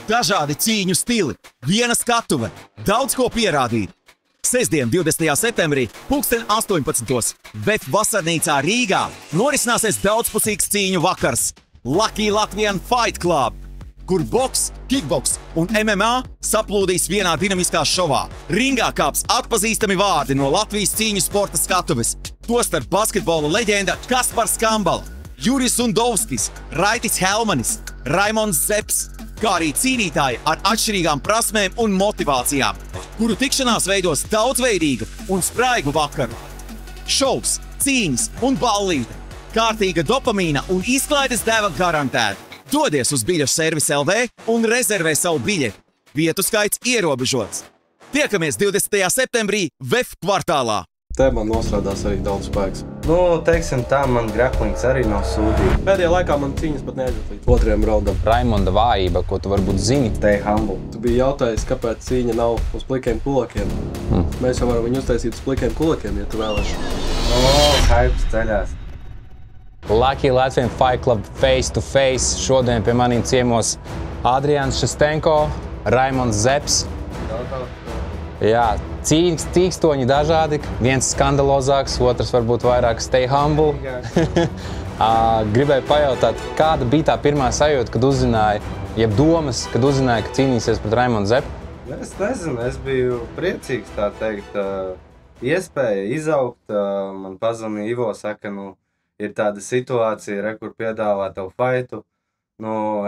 Dažādi cīņu stili, viena skatuve, daudz ko pierādīt. Sestdien, 20. septembrī, 18:00 VEF vasarnīcā Rīgā norisināsies daudzpusīgs cīņu vakars Lucky Latvian Fight Club, kur boks, kickboks un MMA saplūdīs vienā dinamiskā šovā. Ringā kāps atpazīstami vārdi no Latvijas cīņu sporta skatuves, tostarp basketbola leģenda Kaspars Kambala, Juris Undovskis, Raitis Helmanis, Raimonds Zeps, kā arī cīnītāji ar atšķirīgām prasmēm un motivācijām, kuru tikšanās veidos daudzveidīgu un spraigu vakaru. Šovs, cīņas un ballīte, kārtīga dopamīna un izklaides deva garantēta. Dodies uz biļešu servisu LV un rezervē savu biļeti. Vietu skaits ierobežots. Tiekamies 20. septembrī VEF kvartālā. Te man nostrādās arī daudz spēks. Teiksim tā, man graplings arī nav sūdība. Pēdējā laikā man cīņas pat neaiziet līdz otriem raundam. Raimonda vājība, ko tu varbūt zini. Stay humble. Tu biji jautājis, kāpēc cīņa nav uz plikiem kulakiem. Mēs jau varam viņu uztaisīt uz plikiem kulakiem, ja tu vēlaši. Hypes ceļās. Lucky Latvian Fight Club face to face. Šodien pie maniem ciemos Adrians Šestenko, Raimonds Zeps. Jā, cīņas tīkstoņi dažādi. Viens skandalozāks, otrs varbūt vairāk stay humble. Gribēju pajautāt, kāda bija tā pirmā sajūta, kad uzzināji, jeb domas, kad uzzināji, ka cīnīsies pret Raimondu Zepu? Es nezinu, es biju priecīgs, tā teikt, iespēja izaugt. Man pazvanīja Ivo, saka, ir tāda situācija, kur piedāvā tev faitu.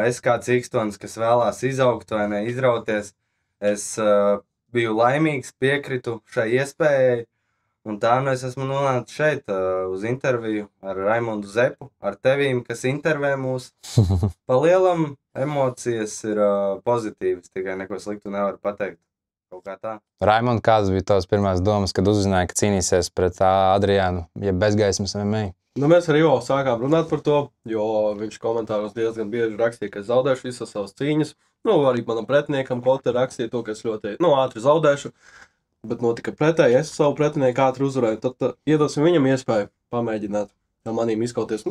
Es kā cīkstonis, kas vēlās izaugt vai ne izrauties, es biju laimīgs, piekritu šai iespējai. Un tā es esmu nonācis šeit uz interviju ar Raimondu Zepu, ar tevīm, kas intervē mūs. Pa lielam emocijas ir pozitīvas, tikai neko sliktu nevar pateikt. Kaut kā tā. Raimond, kādas bija tavas pirmās domas, kad uzzināji, ka cīnīsies pret Adriānu, jeb bezgaismas MMA? Mēs ar Ivo sākām runāt par to, jo viņš komentāros diezgan bieži rakstīja, ka es zaudēšu visas savas cīņas. Arī manam pretiniekam Kote rakstīja to, ka es ļoti ātri zaudēšu. Bet notika pretēji, es savu pretinieku ātri uzvarēju. Tad iedosim viņam iespēju pamēģināt ar manīm izkauties.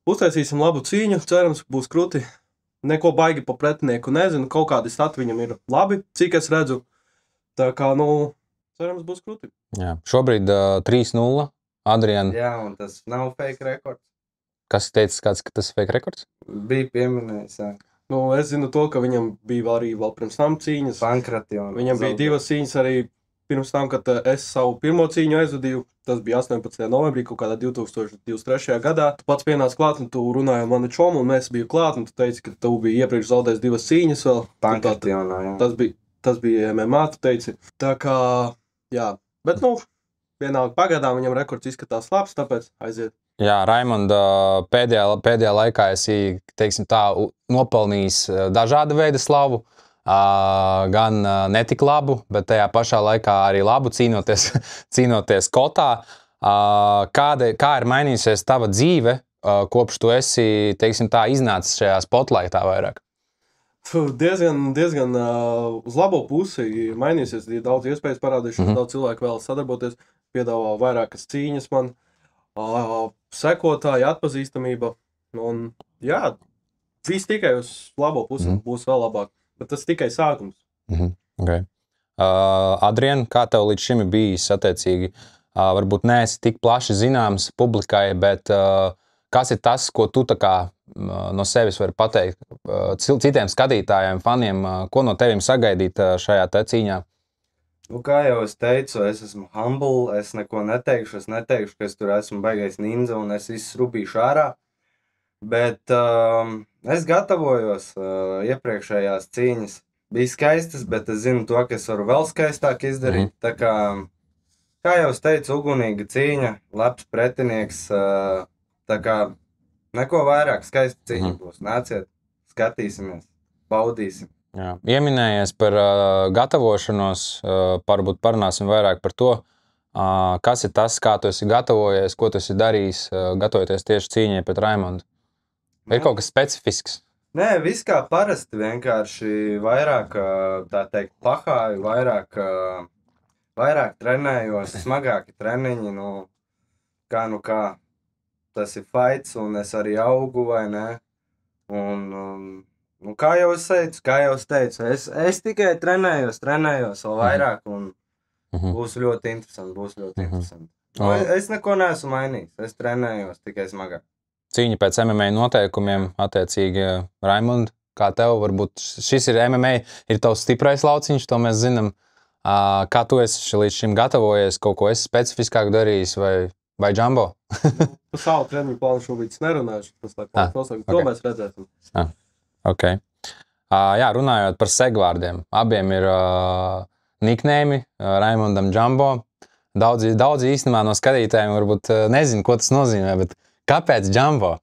Uztaisīsim labu cīņu, cerams, būs kruti. Neko baigi pa pretinieku nezinu, kaut kādi stati viņam ir labi, cik es redzu. Tā kā, cerams, būs kruti. Jā, šobrīd 3-0 Adriāna. Jā, un tas nav fake rekords. Kas teica, ka tas ir fake rekords? Bija pieminējis, jā. Es zinu to, ka viņam bija arī vēl pirms tam cīņas. Pankrationa. Viņam bija divas cīņas arī pirms tam, kad es savu pirmo cīņu aizvadīju. Tas bija 18. novembrī, kaut kādā 2023. gadā. Tu pats pienāc klāt, un tu runāji ar mani čomu, un mēs biju klāt, un tu teici, ka tu biji iepriekš zaudējis divas cīņas vēl. Pankrationā, jā. Tas bija MMA, tu teici. Tā kā, jā. Bet, vienalga pagaidām viņam rekords izskatās labs, tāpēc aiziet. Jā, Raimonda, pēdējā laikā esi, teiksim tā, nopelnījis dažāda veida slavu, gan netik labu, bet tajā pašā laikā arī labu cīnoties kotā. Kā ir mainījusies tava dzīve, kopš tu esi, teiksim tā, iznācis šajā spotlightā vairāk? Diezgan uz labo pusi ir mainījusies, ir daudz iespējas parādījušies, daudz cilvēku vēlas sadarboties, piedāvā vairākas cīņas man. Sekotāji, atpazīstamība, un jā, viss tikai uz labo pusi būs vēl labāk, bet tas tikai sākums. Okay. Adrian, kā tev līdz šim ir bijis attiecīgi, varbūt neesi tik plaši zināms publikai, bet kas ir tas, ko tu tā kā no sevis vari pateikt citiem skatītājiem, faniem, ko no tevim sagaidīt šajā te cīņā? Kā jau es teicu, es esmu humble, es neko neteikšu, ka es tur esmu baigais ninja un es izsrubīšu ārā. Bet es gatavojos, iepriekšējās cīņas bija skaistas, bet es zinu to, ka es varu vēl skaistāk izdarīt. Tā kā jau es teicu, ugunīga cīņa, labs pretinieks, tā kā neko vairāk skaista cīņa būs. Nāciet, skatīsimies, baudīsim. Jā. Ieminējies par gatavošanos, varbūt parunāsim vairāk par to, kas ir tas, kā tu esi gatavojies, ko tu esi darījis, gatavoties tieši cīņai pret Raimondu. Ir kaut kas specifisks? Nē, viss kā parasti, vienkārši vairāk, tā teikt, pahāju, vairāk trenējos, smagāki treniņi, kā, tas ir fights, un es arī augu, vai ne? Un Nu, kā jau es teicu, es tikai trenējos vēl vairāk, un būs ļoti interesanti. Nu, es neko neesmu mainījis, es trenējos tikai smagāk. Cīņa pēc MMA noteikumiem, attiecīgi, Raimond, kā tev varbūt šis ir MMA, ir tavs stiprais lauciņš, to mēs zinām. Kā tu esi līdz šim gatavojies, kaut ko esi specifiskāk darījis vai Jumbo? Par savu treniņu plānu šobrīd nerunāšu, tas tā plāns nosaukt, to mēs redzēsim. Ok. Jā, runājot par segvārdiem, abiem ir niknējumi, Raimondam Jumbo. Daudzi īstenībā no skatītājiem varbūt nezinu, ko tas nozīmē, bet kāpēc Jumbo?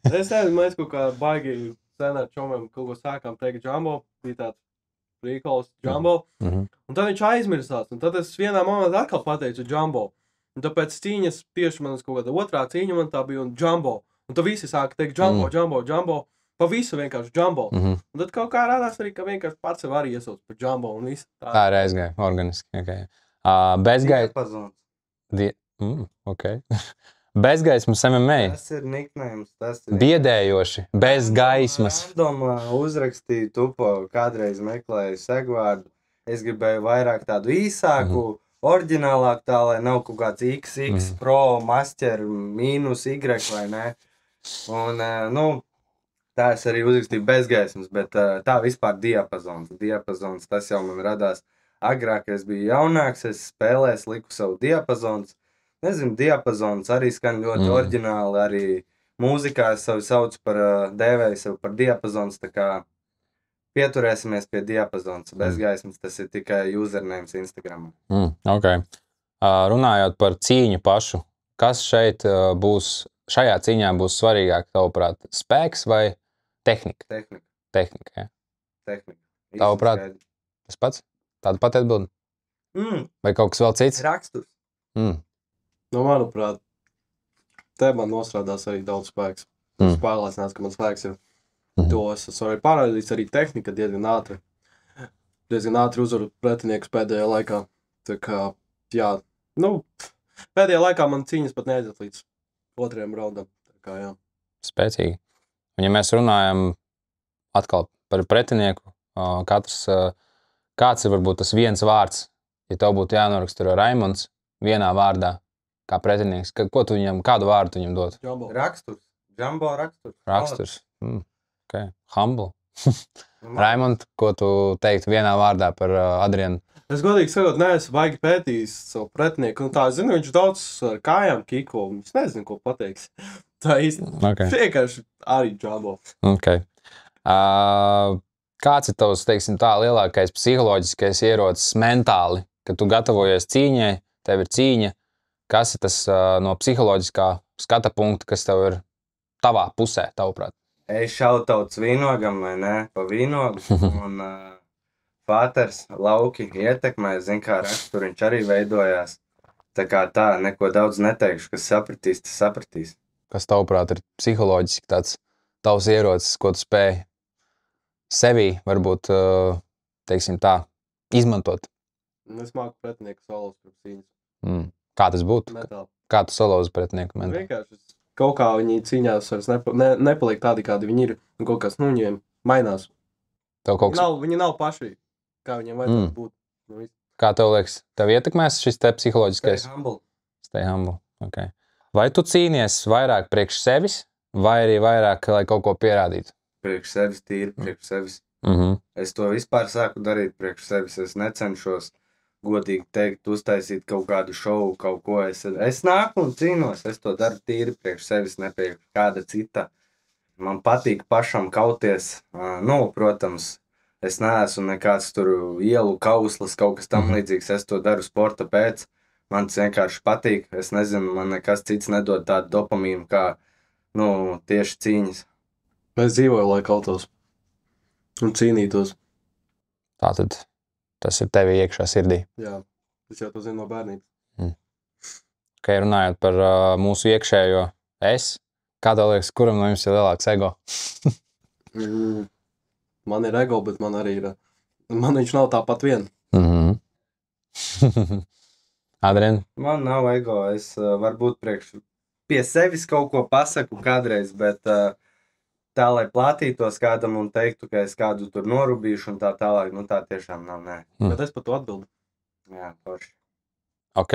Es nezinu, mēs kaut kā baigi sen ar čomiem kaut ko sākām teikt Jumbo, bija tāds prīkols Jumbo, un tad viņš aizmirsās, un tad es vienā momentā atkal pateicu Jumbo, un tāpēc cīņas tieši manas kaut kāda otrā cīņa man tā bija un Jumbo, un tad visi sāka teikt Jumbo, pa visu vienkārši Jumbo. Un tad kaut kā rādās arī, ka vienkārši pats sev arī iesauc par Jumbo un visu. Tā ir aizgāja, organiski. Okay. Bezgaismas. Okay. Bezgaismas MMA. Tas ir niknējums, biedējoši, bez gaismas. Random uzrakstīju tupo, kādreiz meklēju segvārdu. Es gribēju vairāk tādu īsāku, oriģinālāku tā, lai nav kaut kāds XX, Pro, Master, mīnus, Y vai ne. Un, tā es arī uzrakstīju bezgaismas, bet tā vispār diapazons. Diapazons, tas jau man radās agrāk, es biju jaunāks, es spēlēs, liku savu diapazons. Nezinu, diapazons arī skan ļoti oriģināli, arī mūzikā es savu saucu par, dēvēju sev par diapazons, tā kā pieturēsimies pie diapazons. Bezgaismas, tas ir tikai usernames Instagramā. Ok. Runājot par cīņu pašu, kas šajā cīņā būs svarīgāk, tavuprāt, spēks vai tehnika? Tehnika, jā. Tehnika. Tavuprāt, tas pats? Tāda pati atbildi? Vai kaut kas vēl cits? Raksturs. Nu, manuprāt, te man nostrādās arī daudz spēks. Es pārliecināts, ka man spēks ir. To es esmu arī pārādījis, arī tehnika diezgan ātri. Diezgan ātri uzvaru pretiniekus pēdējā laikā. Tā kā, jā, pēdējā laikā man cīņas pat neaiziet līdz otrajam raundam. Tā kā, jā. Spēcīgi. Un ja mēs runājam atkal par pretinieku, kāds ir varbūt tas viens vārds, ja tev būtu jānoraksturo Raimonds vienā vārdā, kā pretinieks, kādu vārdu tu viņam dot? Jumbo. Raksturs. Jumbo raksturs. Raksturs. Okay. Humble. Raimond, ko tu teiktu vienā vārdā par Adrianu? Es godīgi sakot, neesmu baigi pētījis savu pretinieku. Un tā, zinu, viņš daudz ar kājām kiko. Es nezinu, ko pateiks. Tā īsti. Vienkārši arī Jumbo. Okay. Kāds ir tavs, teiksim tā, lielākais psiholoģiskais ierocis mentāli, kad tu gatavojies cīņai, tev ir cīņa, kas ir tas no psiholoģiskā skata punkta, kas tev ir tavā pusē, tavuprāt? Es šautauts vīnogam, vai ne, pa vīnogu, un Pāters lauki ietekmē, zin kā raksturiņš arī veidojās. Tā kā tā, neko daudz neteikšu, kas sapratīs, tas sapratīs. Kas tavuprāt ir psiholoģiski tāds tavs ierocis, ko tu spēj sevī, varbūt, teiksim tā, izmantot? Es māku pretinieku solos par cīņas. Kā tas būtu? Metāli. Kā tu solos pretinieku mentāli? Vienkārši kaut kā viņi cīņās vairs nepaliek tādi, kādi viņi ir, un kaut kas, viņiem mainās. Viņi nav paši, kā viņiem vajadzētu būt. Kā tev liekas, tev ietekmēs šis te psiholoģiskais? Stay humble. Okay. Vai tu cīnies vairāk priekš sevis, vai arī vairāk, lai kaut ko pierādītu? Priekš sevis, tīri priekš sevis. Es to vispār sāku darīt priekš sevis. Es necenšos godīgi teikt, uztaisīt kaut kādu šovu, kaut ko. Es nāku un cīnos, es to daru tīri priekš sevis, ne priekš kāda cita. Man patīk pašam kauties. Protams, es neesmu nekāds tur ielu kauslis, kaut kas tam līdzīgs. Es to daru sporta pēc. Man tas vienkārši patīk. Es nezinu, man nekas cits nedod tādu dopamīnu, kā tieši cīņas. Es dzīvoju, lai kautos un cīnītos. Tātad tas ir tevi iekšā sirdī. Jā, es jau to zinu no bērnības. Kā runājot par mūsu iekšējo es, kā tev liekas, kuram no jums ir lielāks ego? Man ir ego, bet man arī ir. Man viņš nav tāpat vien. Adrien? Man nav ego. Es varbūt pie sevis kaut ko pasaku kādreiz, bet tā, lai plātītos kādam un teiktu, ka es kādu tur norubīšu un tā tālāk, nu tā tiešām nav, nē. Bet es par to atbildu. Jā, forši. Ok.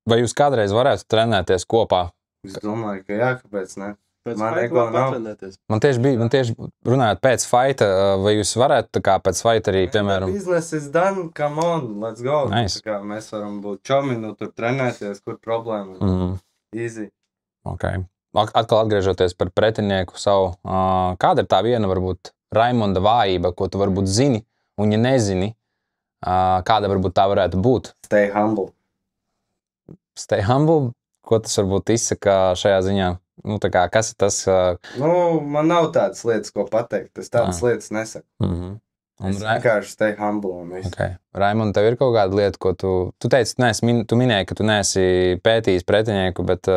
Vai jūs kādreiz varētu trenēties kopā? Es domāju, ka jā, kāpēc ne? Pēc Man fighta ego var nav. patrenēties. Man tieši runājot pēc fighta, vai jūs varētu tā kā pēc fighta arī, piemēram, Business is done, come on, let's go. Nice. Tā kā mēs varam būt čomi, nu tur trenēties, kur problēma. Easy. ok. Atkal atgriežoties par pretinieku savu, kāda ir tā viena, varbūt, Raimonda vājība, ko tu varbūt zini, un ja nezini, kāda varbūt tā varētu būt? Stay humble. Stay humble, ko tas varbūt izsaka šajā ziņā? Nu, tā kā, kas ir tas? Nu, man nav tādas lietas, ko pateikt. Es tādas lietas nesaku. Un Es vienkārši stay humble un viss. Okay. Raimond, tev ir kaut kāda lieta, ko tu teici, tu minēji, ka tu neesi pētījis pretinieku, bet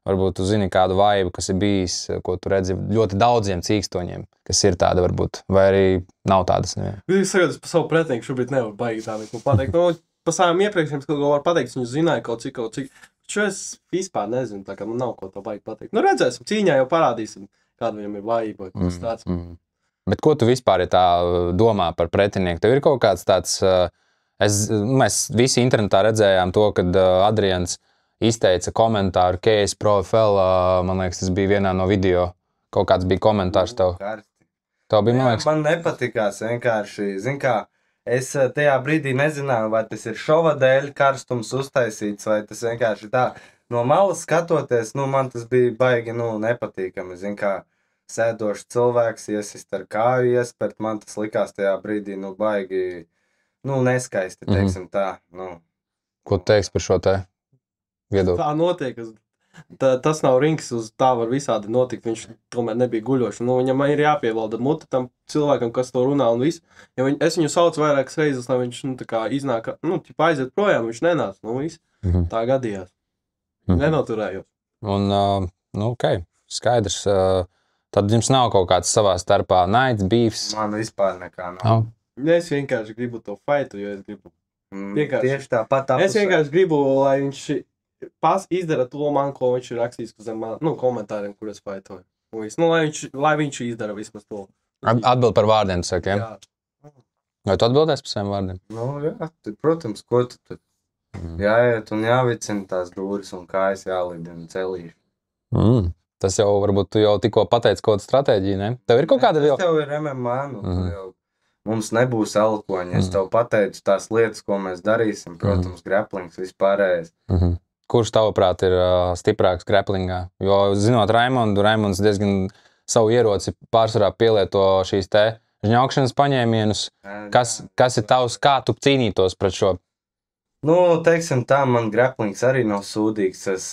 varbūt tu zini kādu vājību, kas ir bijis, ko tu redzi ļoti daudziem cīkstoņiem, kas ir tāda varbūt, vai arī nav tādas. Es sagādāju par savu pretinieku, šobrīd nevaru baigi tā neko pateikt. Nu, pa savām iepriekšējiem, kaut ko var pateikt, viņu zināja kaut cik. Šo es vispār nezinu, tā kā man nav ko tā baigi pateikt. Nu, redzēsim, cīņā jau parādīsim, kāda viņam ir vājība. Bet ko tu vispār ja tā domā par pretinieku? Tev ir kaut kāds tāds, mēs visi internetā redzējām to, kad Adrians izteica komentāru KS Pro FL, man liekas, tas bija vienā no video. Kaut kāds bija komentārs tev. Tev bija, man liekas. Man nepatikās vienkārši, zin kā, es tajā brīdī nezināju, vai tas ir šova dēļ karstums uztaisīts, vai tas vienkārši tā. No malas skatoties, nu, man tas bija baigi, nu, nepatīkami, zin kā, sēdošs cilvēks iesist ar kāju iespērt, man tas likās tajā brīdī, nu, baigi, nu, neskaisti, teiksim tā, nu. Ko tu teiksi par šo te viedokli? Tā notiek, tas nav rings, uz tā var visādi notikt, viņš tomēr nebija guļošs. Nu, viņam ir jāpievalda muta tam cilvēkam, kas to runā un viss. Ja es viņu saucu vairākas reizes, lai viņš, nu, tā kā iznāk, nu, ķipa aiziet projām, viņš nenāca, nu, viss. Tā gadījās. Nenoturējos. Un, nu, ok, skaidrs. Tad jums nav kaut kāds savā starpā naids, beefs? Man vispār nekā nav. Es vienkārši gribu to fightu, jo es gribu. Tieši tāpat apusē. Es vienkārši gribu, lai viņš izdara to man, ko viņš ir rakstījis uz komentāriem, kur es fightoju. Nu, lai viņš izdara vismaz to. Atbild par vārdiem, tu saki, ja? Jā. Vai tu atbildēsi par saviem vārdiem? Nu, jā, protams, ko tu tur? Jāiet un jāvicina tās dūris un kājas jālidina celīši. Tas jau varbūt tu jau tikko pateici kaut kādu stratēģiju, ne? Tev ir kaut kāda vēl? Tev ir MMA, nu, jau mums nebūs elkoņi. Es tev pateicu tās lietas, ko mēs darīsim. Protams, graplings vispārējais. Kurš tavuprāt ir stiprāks graplingā? Jo, zinot Raimonds diezgan savu ieroci pārsvarā pielieto šīs te žņaukšanas paņēmienus. Kas ir tavs, kā tu cīnītos pret šo? Nu, teiksim tā, man graplings arī nav sūdīgs. Es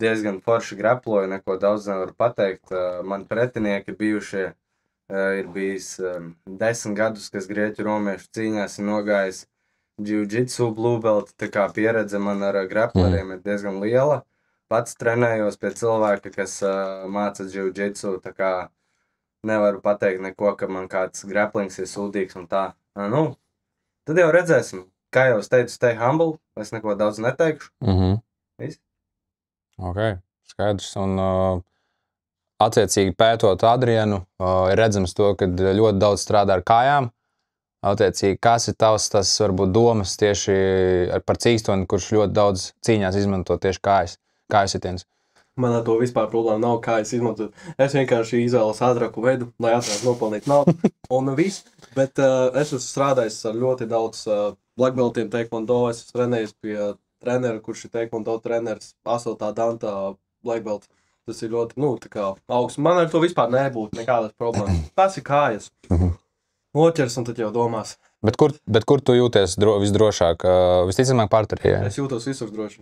diezgan forši graploju, neko daudz nevaru pateikt. Man pretinieki bijušie ir bijis 10 gadus, kas grieķu romiešu cīņās ir nogājis jiu-jitsu blue belt, tā kā pieredze man ar grapleriem ir diezgan liela. Pats trenējos pie cilvēka, kas māca jiu-jitsu, tā kā nevaru pateikt neko, ka man kāds graplings ir sūdīgs un tā. Nu, tad jau redzēsim. Kā jau es teicu, stay humble, es neko daudz neteikšu. Viss. Ok, skaidrs. Un attiecīgi pētot Adrianu, ir redzams to, ka ļoti daudz strādā ar kājām. Attiecīgi, kas ir tavs tas varbūt domas tieši par cīkstoni, kurš ļoti daudz cīņās izmanto tieši kājas sitienus? Man ar to vispār problēma nav, kā es izmantoju. Es vienkārši izvēlos ātrāku veidu, lai ātrāk nopelnītu naudu un viss. Bet es esmu strādājis ar ļoti daudz black beltiem taekwondo. Es esmu trenējis pie trenera, kurš ir taekwondo treneris, Asotā Dantā black belt. Tas ir ļoti, nu, tā kā augsts. Man ar to vispār nebūtu nekādas problēmas. Tas ir kājas. Noķers un tad jau domās. Bet kur tu jūties visdrošāk? Visticamāk parterī, jā? Es jūtos visur droši.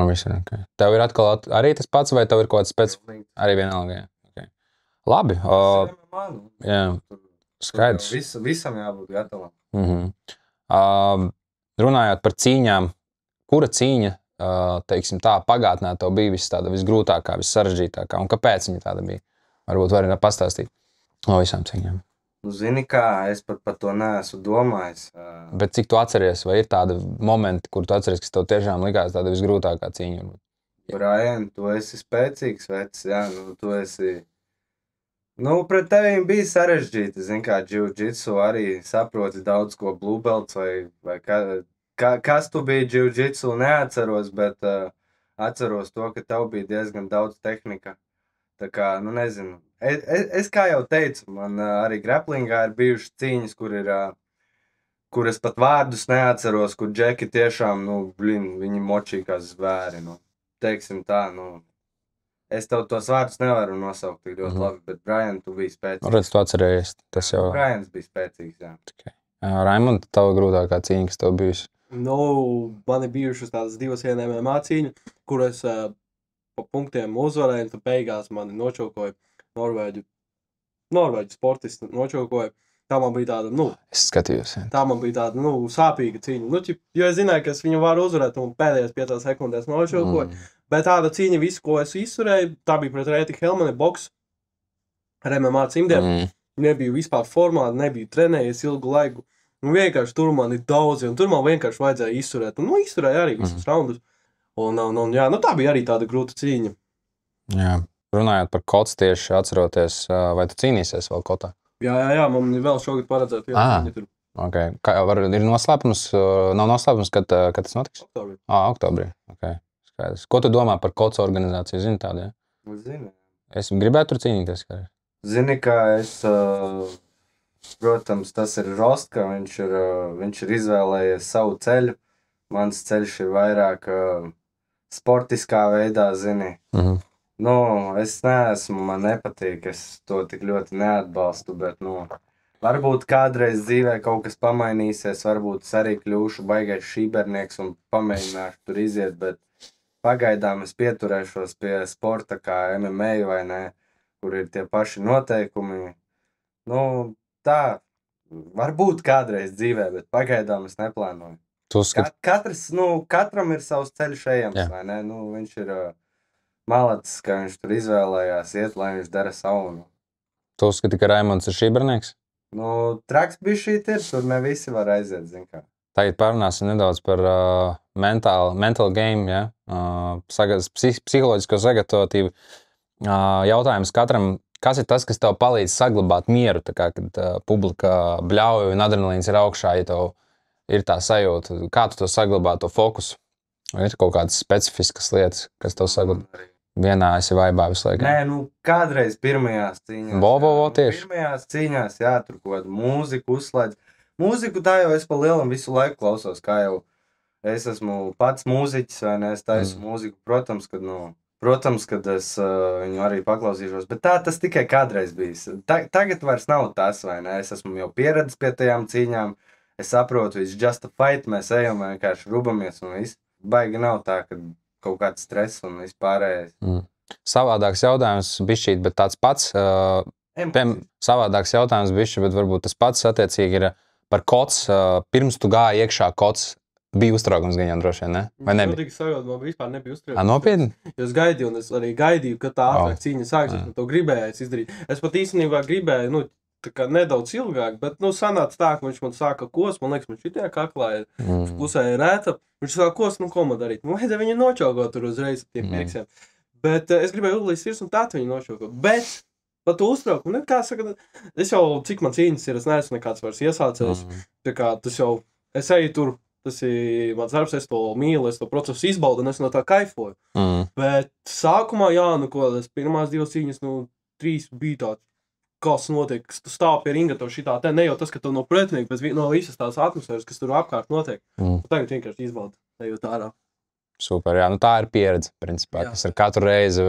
Visur, okay. Tev ir atkal arī tas pats, vai tev ir kaut kāds specifisks? Arī vienalga, jā. Okay. Labi. Jā, skaidrs. Visam jābūt gatavam. Runājot par cīņām, kura cīņa, teiksim tā, pagātnē tev bija visgrūtākā, vissarežģītākā, un kāpēc viņa tāda bija? Varbūt vari pastāstīt no visām cīņām. Nu, zini kā, es pat par to neesmu domājis. Bet cik tu atceries, vai ir tādi momenti, kur tu atceries, kas tev tiešām likās tāda visgrūtākā cīņa? Brian, tu esi spēcīgs vecs, jā, nu, tu esi Nu, pret tevīm bija sarežģīti, zin kā, jiu-jitsu arī saproti daudz ko blue belts vai kas tu biji jiu-jitsu, neatceros, bet atceros to, ka tev bija diezgan daudz tehnika. Tā kā, nu nezinu, es kā jau teicu, man arī grapplingā ir bijušas cīņas, kur es pat vārdus neatceros, kur džeki tiešām, nu, viņi močī kā zvēri, nu, teiksim tā, nu. Es tev tos vārdus nevaru nosaukt tik ļoti labi, bet Brian, tu biji spēcīgs. Redz, tu atcerējies. Tas jau... Brians bija spēcīgs, jā. Okay. Raimond, tava grūtākā cīņa, kas tev bijusi? Nu, man ir bijušas tādas 2 MMA cīņa, kur es pa punktiem uzvarēju, un tad beigās mani nočaukoja Norvēģu sportisti nočaukoja. Tā man bija tāda, nu... Es skatījos, jā. Tā man bija tāda, nu, sāpīga cīņa. Nu, jo es zināju, ka es viņu varu uzvarēt, un pēdējās 5 sekundēs nočaukoju. Bet tāda cīņa, visu, ko es izturēju, tā bija pret Rēti Helmani boks ar MMA cimdiem. Nebiju vispār formā, nebiju trenējies ilgu laiku. Un vienkārši tur man ir daudzi, un tur man vienkārši vajadzēja izturēt. Un, nu, izturēju arī visus raundus. Un jā, nu, tā bija arī tāda grūta cīņa. Jā. Runājot par kots tieši atceroties, vai tu cīnīsies vēl kotā? Jā, man ir vēl šogad paredzēt. Okay. Ir noslēpums, nav noslēpums, kad tas notiks? Oktobrī. Oktobrī. Okay. Skaidrs. Ko tu domā par kots organizāciju? Zini tādu, ja? Zini. Es gribētu tur cīnīties. Zini, kā es, protams, tas ir Rostka, viņš ir izvēlējies savu ceļu. Mans ceļš ir vairāk sportiskā veidā, zini. Nu, es neesmu, man nepatīk, es to tik ļoti neatbalstu, bet, nu, varbūt kādreiz dzīvē kaut kas pamainīsies, varbūt es arī kļūšu baigais šībernieks un pamēģināšu tur iziet, bet pagaidām es pieturēšos pie sporta kā MMA vai ne, kur ir tie paši noteikumi. Nu, tā, varbūt kādreiz dzīvē, bet pagaidām es neplānoju. Katram ir savs ceļš ejams, vai ne? Nu, viņš ir malacis, ka viņš tur izvēlējās iet, lai viņš dara savu. Tu uzskati, ka Raimonds ir šībernieks? Nu, traks bišķīt ir, tur ne visi var aiziet, zin kā. Tagad parunāsim nedaudz par mental game, ja? Psiholoģisko sagatavotību. Jautājums katram, kas ir tas, kas tev palīdz saglabāt mieru, tā kā, kad publika bļauj un adrenalīns ir augšā, ja tev ir tā sajūta, kā tu to saglabā, to fokusu? Ir kaut kādas specifiskas lietas, kas tev saglabā? Vienā esi vaibā visu laiku? Nē, nu, kādreiz pirmajās cīņās. Tieši. Pirmajās cīņās, jā, tur kaut kādu mūziku uzslēdz. Mūziku tā jau es pa lielam visu laiku klausos, kā jau es esmu pats mūziķis, vai ne, es taisu mūziku, protams, kad es viņu arī paklausīšos, bet tā tas tikai kādreiz bijis. Tagad vairs nav tas, vai ne, es esmu jau pieredzis pie tajām cīņām, es saprotu, it's just a fight, mēs ejam vienkārši rubamies un viss. Baigi nav tā, ka kaut kāds stress un vispārējais. Savādāks jautājums bišķīt, bet tāds pats, savādāks jautājums bišķi, bet varbūt tas pats attiecīgi ir par kots, pirms tu gāji iekšā kots, bija uztraukums gan droši vien, ne? Vai nebija? Man vispār nebija uztraukums. Nopietni? Es gaidīju, un es arī gaidīju, kad tā ātrāk cīņa sāksies, un to gribēju izdarīt. Es pat īstenībā gribēju, nu, tā kā nedaudz ilgāk, bet, nu, sanāca tā, ka viņš man sāka kost, man liekas, man šitajā kaklā ir, pusēja rēta, viņš sāka kost, nu, ko man darīt? Man vajadzēja viņu nočaugot tur uzreiz ar tiem pirksiem. Bet es gribēju uzlīst virs un tā viņu nočaugot. Bet par to uztraukumu, kā saka, es jau, cik man cīņas ir, es neesmu nekāds vairs iesācējis. Tā kā tas jau, es eju tur, tas ir mans darbs, es to mīlu, es to procesu izbaudu un es no tā kaifoju. Bet sākumā, jā, nu ko, es pirmās 2 cīņas, nu, 3 bija tāds, kas notiek, kas tu stāv pie ringa, tev šitā, te ne jau tas, ka tev no pretinieka, bet no visas tās atmosfēras, kas tur apkārt notiek. Tagad vienkārši izbaudu, ejot ārā. Super, jā, nu tā ir pieredze, principā, kas ir katru reizi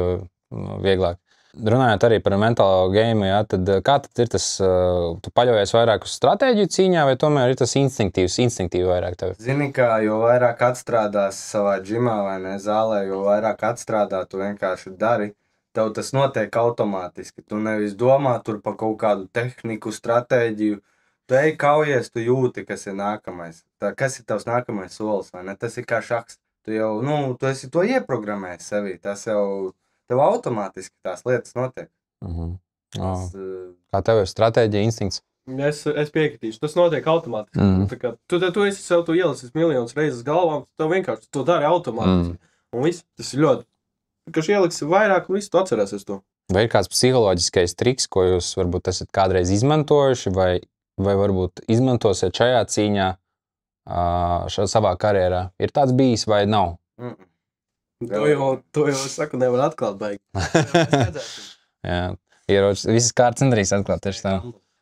vieglāk. Runājot arī par mentālo game, jā, tad kā tad ir tas, tu paļaujies vairāk uz stratēģiju cīņā, vai tomēr ir tas instinktīvi vairāk tev? Zini, kā, jo vairāk atstrādās savā džimā vai ne zālē, jo vairāk atstrādā, tu vienkārši dari, tev tas notiek automātiski. Tu nevis domā tur par kaut kādu tehniku, stratēģiju, tu ej kaujies, tu jūti, kas ir nākamais. Kas ir tavs nākamais solis, vai ne? Tas ir kā šaks. Tu jau, nu, tu esi to ieprogrammējis sevī, tas jau... Tev automātiski tās lietas notiek. Kā tev ir stratēģija, instinkts? Es piekritīšu. Tas notiek automātiski. Tu esi sev to ielicis miljonus reizes galvā, tev vienkārši to dari automātiski. Un viss, tas ir ļoti. Kaž ieliksi vairāk, un viss tu atcerēsies to. Vai ir kāds psiholoģiskais triks, ko jūs varbūt esat kādreiz izmantojuši, vai varbūt izmantosiet šajā cīņā, savā karjerā? Ir tāds bijis vai nav? To jau saku, nevar atklāt baigi. Jā, ieroči, visas kārtas nedrīkst atklāt tieši tā.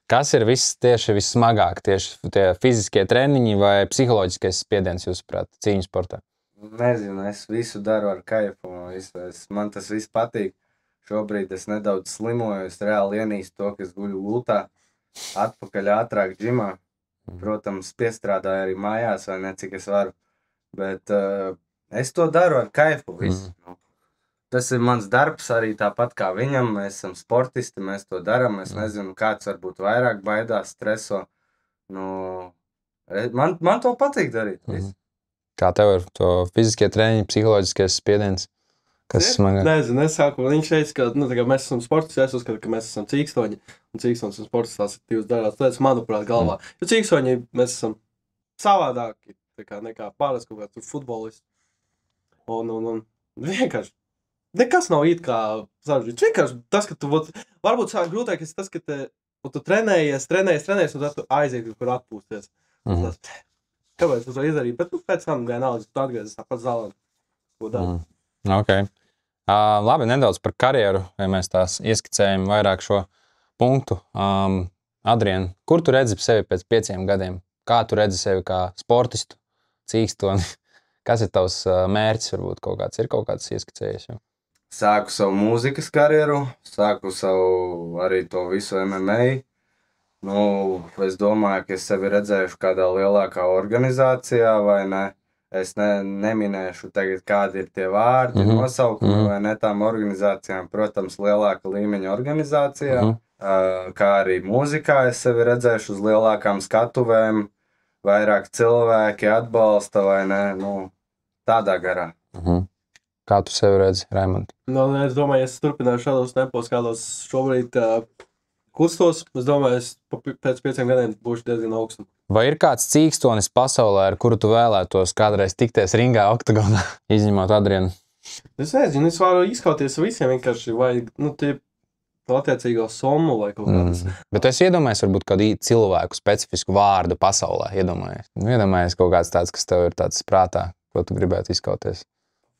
Kas ir tieši vissmagāk? Tieši tie fiziskie treniņi vai psiholoģiskais spiediens, jūsuprāt, cīņu sportā? Nezinu, es visu daru ar kaifu. Man tas viss patīk. Šobrīd es nedaudz slimoju, es reāli ienīstu to, ka es guļu gultā, atpakaļ ātrāk džimā. Protams, piestrādāju arī mājās, vai ne, cik es varu. Bet es to daru ar kaifu visu. Tas ir mans darbs arī tāpat kā viņam. Mēs esam sportisti, mēs to daram. Es nezinu, kāds varbūt vairāk baidās, streso. Man to patīk darīt. Kā tev ir to fiziskie treniņi, psiholoģiskais spiediens? Kas smagāk? Nezinu, es saku, viņš teica, ka mēs esam sportisti, es uzskatu, ka mēs esam cīkstoņi. Un cīkstoņs un sportists tās ir divas dažādas lietas, manuprāt, galvā. Jo cīkstoņi mēs esam savādāki nekā pārējais kaut kāds futbolists. Un vienkārši nekas nav it kā sarežģīts. Vienkārši tas, ka tu varbūt sāk grūtākais tas, ka tu trenējies, un tad tu aiziet, kur atpūsties. Kāpēc tu to izdarīji? Bet pēc tam vienalga, tu atgriezies tāpat zālē. Ko dari? Okay. Labi, nedaudz par karjeru, ja mēs tās ieskicējam vairāk šo punktu. Adrien, kur tu redzi sevi pēc 5 gadiem? Kā tu redzi sevi kā sportistu, cīkstoni? Kas ir tavs mērķis, varbūt ir kaut kāds ieskicējis? Jau? Sāku savu mūzikas karjeru, sāku savu arī to visu MMA. Es domāju, ka es sevi redzējuši kādā lielākā organizācijā, vai ne? Es neminēšu tagad, kādi ir tie vārdi, nosaukumi vai ne tām organizācijām. Protams, lielāka līmeņa organizācijā, kā arī mūzikā es sevi redzēšu uz lielākām skatuvēm, vairāk cilvēki atbalsta vai ne, tādā garā. Kā tu sevi redzi, Raimond? Es domāju, es turpināšu šādos tempos, kādos šobrīd kustos. Es domāju, es pēc 5 gadiem būšu diezgan augstu. Vai ir kāds cīkstonis pasaulē, ar kuru tu vēlētos kādreiz tikties ringā, oktagonā, izņemot Adrienu? Es nezinu, es varu izkauties visiem vienkārši, vai, tie attiecīgo sommu vai kaut kādas. Bet es iedomājos varbūt kādu cilvēku specifisku vārdu pasaulē, iedomājies kaut kāds tāds, kas tev ir tāds prātā, ko tu gribētu izkauties.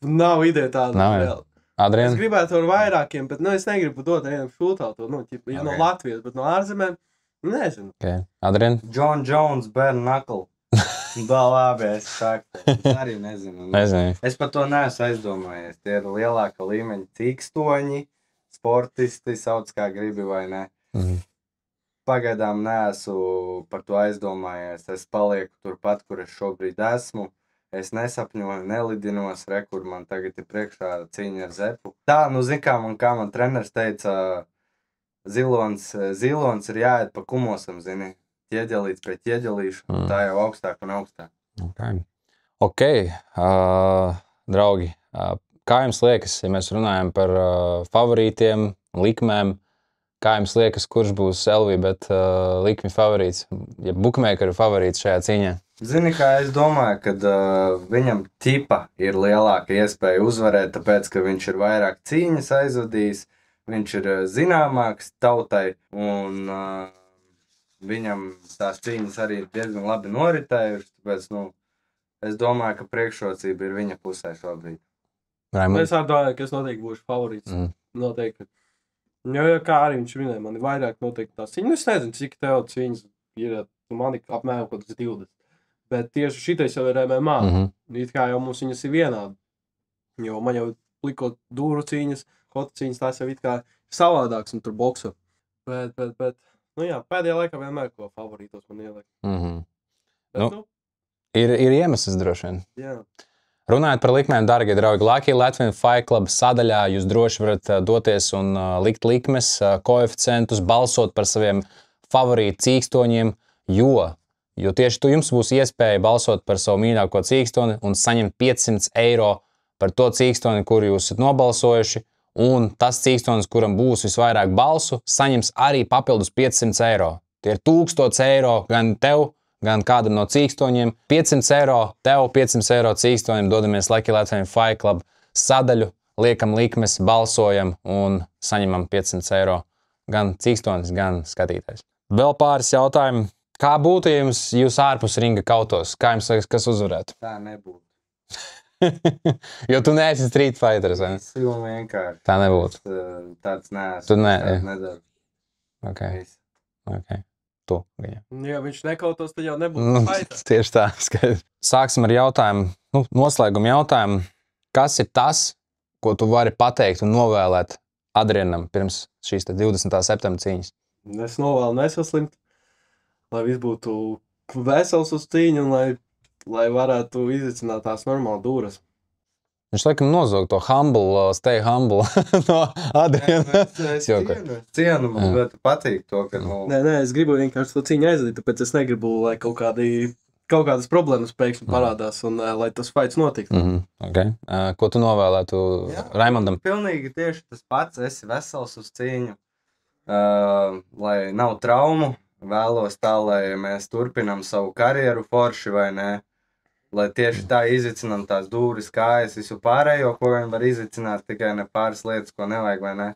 Nav ideja tāda. Nav, Adrien? Es gribētu ar vairākiem, bet es negribu dot vienam šūtautu, no Latvijas, bet no ārzemēm. Nezinu. Okay. Adrien? John Jones, Bare Knuckle. Labi, es saku. Es arī nezinu. Es par to neesmu aizdomājies. Tie ir lielāka līmeņa cīkstoņi, sportisti, sauc kā gribi vai ne. Pagaidām neesmu par to aizdomājies. Es palieku turpat, kur es šobrīd esmu. Es nesapņoju, nelidinos, kur man tagad ir priekšā cīņa ar Zepu. Tā, kā man treneris teica, Zilonis ir jāiet pa kumosam, zini, ķieģelīts pie ķieģelīša, tā jau augstāk un augstāk. Ok, draugi, kā jums liekas, ja mēs runājam par favorītiem, likmēm, kā jums liekas, kurš būs LVBet likmi favorīts, ja bookmakeru favorīts šajā cīņā? Zini, kā es domāju, ka viņam tipa ir lielāka iespēja uzvarēt, tāpēc, ka viņš ir vairāk cīņas aizvadījis, viņš ir zināmāks tautai, un viņam tās cīņas arī ir diezgan labi noritējušas, tāpēc, es domāju, ka priekšrocība ir viņa pusē šobrīd. Es domāju, ka es noteikti būšu favorīts. Noteikti. Jo, kā arī viņš minēja, man ir vairāk noteikti tās cīņas. Es nezinu, cik tev cīņas ir, man ir apmēram kaut kas 20. Bet tieši šitais jau ir MMA. It kā jau mums viņas ir vienādi. Jo man jau pliko dūru cīņas, hotu cīņas, tās jau it kā savādāks un tur boksu. Bet, pēdējā laikā vienmēr ko favorītos man ieliek. Bet, ir iemesls droši vien. Jā. Runājot par likmēm, dārgie draugi, Lucky Latvian Fight Club sadaļā jūs droši varat doties un likt likmes, koeficientus, balsot par saviem favorītu cīkstoņiem, jo tieši jums būs iespēja balsot par savu mīļāko cīkstoni un saņemt 500 eiro par to cīkstoni, kuru jūs esat nobalsojuši, un tas cīkstonis, kuram būs visvairāk balsu, saņems arī papildus 500 eiro. Tie ir 1000 eiro gan tev, gan kādam no cīkstoņiem. 500 eiro tev, 500 eiro cīkstoņiem, dodamies Lucky Latvian Fight Club sadaļu liekam likmes, balsojam un saņemam 500 eiro gan cīkstonis, gan skatītājs. Vēl pāris jautājumu. Kā būtu, ja jūs ārpus ringa kautos? Kā jums liekas, kas uzvarētu? Tā nebūtu. Jo tu neesi Street Fighters, vai ne? Tas jau vienkārši. Tā nebūtu. Tāds neesmu. Tu ne, tāds nedaru. Okay. Okay. Tu, viņa. Ja viņš nekautos, tad jau nebūtu Nu, fighter. tieši tā, skaidrs. Sāksim ar jautājumu, noslēgumu jautājumu. Kas ir tas, ko tu vari pateikt un novēlēt Adrianam pirms šīs 20. septembra cīņas? Es novēlu nesaslimt, lai viss būtu vesels uz cīņu un lai varētu izicināt tās normāli dūras. Viņš laikam nozog to humble, stay humble no Adriana. Es cienu, man ļoti patīk to, ka... Nē, es gribu vienkārši to cīņu aizvadīt, tāpēc es negribu, lai kaut kādas problēmas pēkšņi parādās un lai tas fights notiktu. Okay. Ko tu novēlētu Raimondam? Pilnīgi tieši tas pats, esi vesels uz cīņu, lai nav traumu, vēlos tā, lai mēs turpinām savu karjeru forši vai ne, lai tieši tā izicinām tās dūris, kājas, visu pārējo, ko viņi var izicināt, tikai ne pāris lietas, ko nevajag vai ne.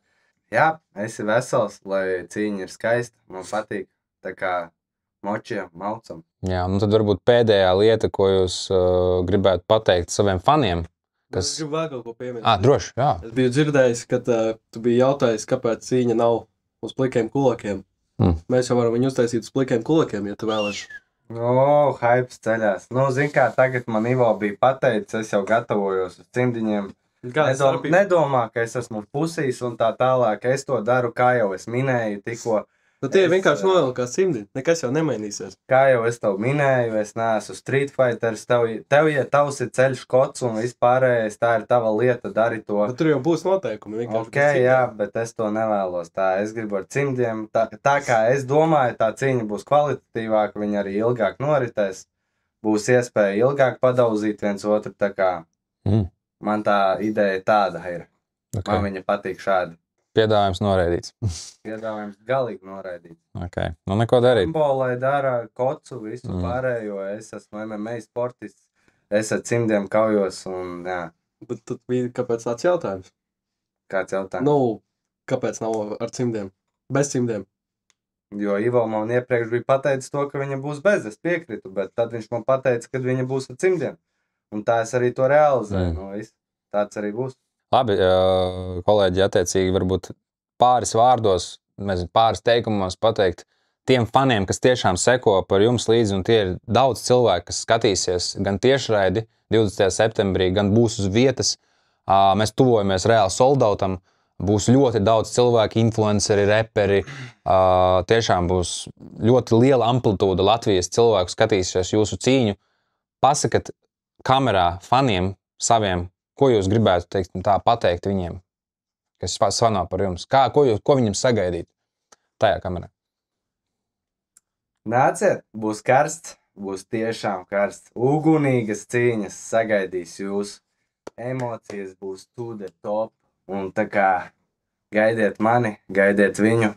Jā, esi vesels, lai cīņa ir skaista, man patīk, tā kā močiem, maucam. Jā, nu tad varbūt pēdējā lieta, ko jūs gribētu pateikt saviem faniem. Es gribu vēl kaut ko pieminēt. Droši, jā. Es biju dzirdējis, ka tu biji jautājis, kāpēc cīņa nav uz plikiem kulakiem. Mēs jau varam viņu uztaisīt uz plikiem kulakiem, ja tu vēlaši. Hypes ceļās. Zin kā, tagad man Ivo bija pateicis, es jau gatavojos uz cimdiņiem. Nedomā, ka es esmu pusīs un tā tālāk. Es to daru, kā jau es minēju tikko. Tie vienkārši novilkās cimdiņi. Nekas jau nemainīsies. Kā jau es tev minēju, es neesmu Street Fighters. Tev, ja tavs ir ceļš kods un vispārējais, tā ir tava lieta, dari to. Bet tur jau būs noteikumi. Jā, bet es to nevēlos. Tā, es gribu ar cimdiem. Tā kā es domāju, tā cīņa būs kvalitatīvāka, viņa arī ilgāk noritēs. Būs iespēja ilgāk padauzīt viens otru. Tā kā man tā ideja tāda ir. Okay. Man viņa patīk šādi. Piedāvājums noraidīts. Piedāvājums galīgi noraidīts. Okay. Nu, neko darīt. Lai dara kocu, visu pārējo. Es esmu MMA sportists. Es ar cimdiem kaujos un jā. Bet tad bija kāpēc tāds jautājums? Kāds jautājums? Kāpēc nav ar cimdiem? Bez cimdiem? Jo Ivo man iepriekš bija pateicis to, ka viņa būs bez. Es piekritu, bet tad viņš man pateica, ka viņa būs ar cimdiem. Un tā es arī to realizēju. Tāds arī būs. Labi, kolēģi, attiecīgi varbūt pāris vārdos, pāris teikumos pateikt tiem faniem, kas tiešām seko par jums līdzi, un tie ir daudz cilvēku, kas skatīsies gan tiešraidi 20. septembrī, gan būs uz vietas. Mēs tuvojamies reāli soldautam, būs ļoti daudz cilvēku, influenceri, reperi, tiešām būs ļoti liela amplitūda Latvijas cilvēku skatīsies jūsu cīņu. Pasakat kamerā faniem saviem, ko jūs gribētu pateikt viņiem, kas svanā par jums? Ko viņam sagaidīt tajā kamerā? Nāciet, būs karsts, būs tiešām karsts. Ugunīgas cīņas sagaidīs jūs. Emocijas būs to the top. Un tā kā gaidiet mani, gaidiet viņu.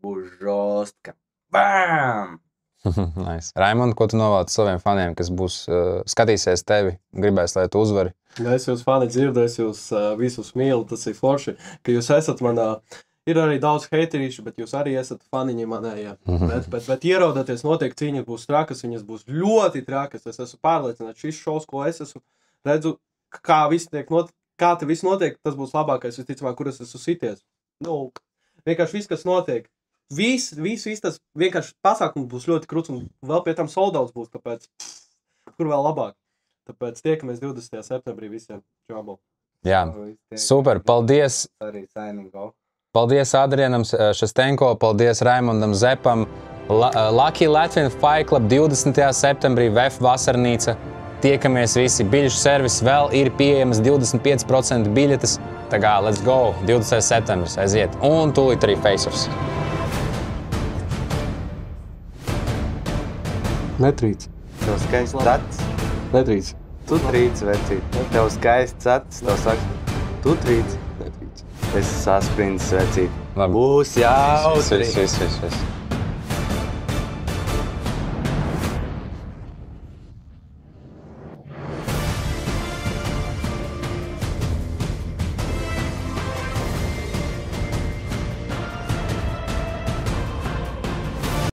Būs žostka. Bām! Nice. Raimond, ko tu novēlētu saviem faniem, kas būs skatīsies tevi, gribēs, lai tu uzvari? Es jūs fani dzirdu, es jūs visus mīlu, tas ir forši, ka jūs esat manā, ir arī daudz heiterīšu, bet jūs arī esat faniņi manējā. Bet ieraudoties noteikti cīņas būs trakas, viņas būs ļoti trakas, es esmu pārliecināts, šis šovs, ko es esmu, redzu, kā te viss notiek, tas būs labākais, visticamāk, kur es esmu sities. Vienkārši viss, kas notiek. Viss tas vienkārši pasākums būs ļoti kruts un vēl pie tam soldauts būs, tāpēc kur vēl labāk. Tāpēc tiekamies 20. septembrī visiem. Čau. Jā, super, paldies. Paldies Adrianam Šestenko, paldies Raimondam Zepam. Lucky Latvian Fight Club 20. septembrī VF Vasarnīca. Tiekamies visi, biļešu servis vēl ir pieejamas 25% biļetes. Tā kā, let's go, 20. septembris, aiziet. Un tūlīt arī face-offs. Netrīc. Tev skaists acis. Netrīc. Tu trīc, vecīt. Tev skaists acis. Tev saka, tu trīc. Netrīc. Es sasprinds, vecīt. Labi. Būs jautri. Viss.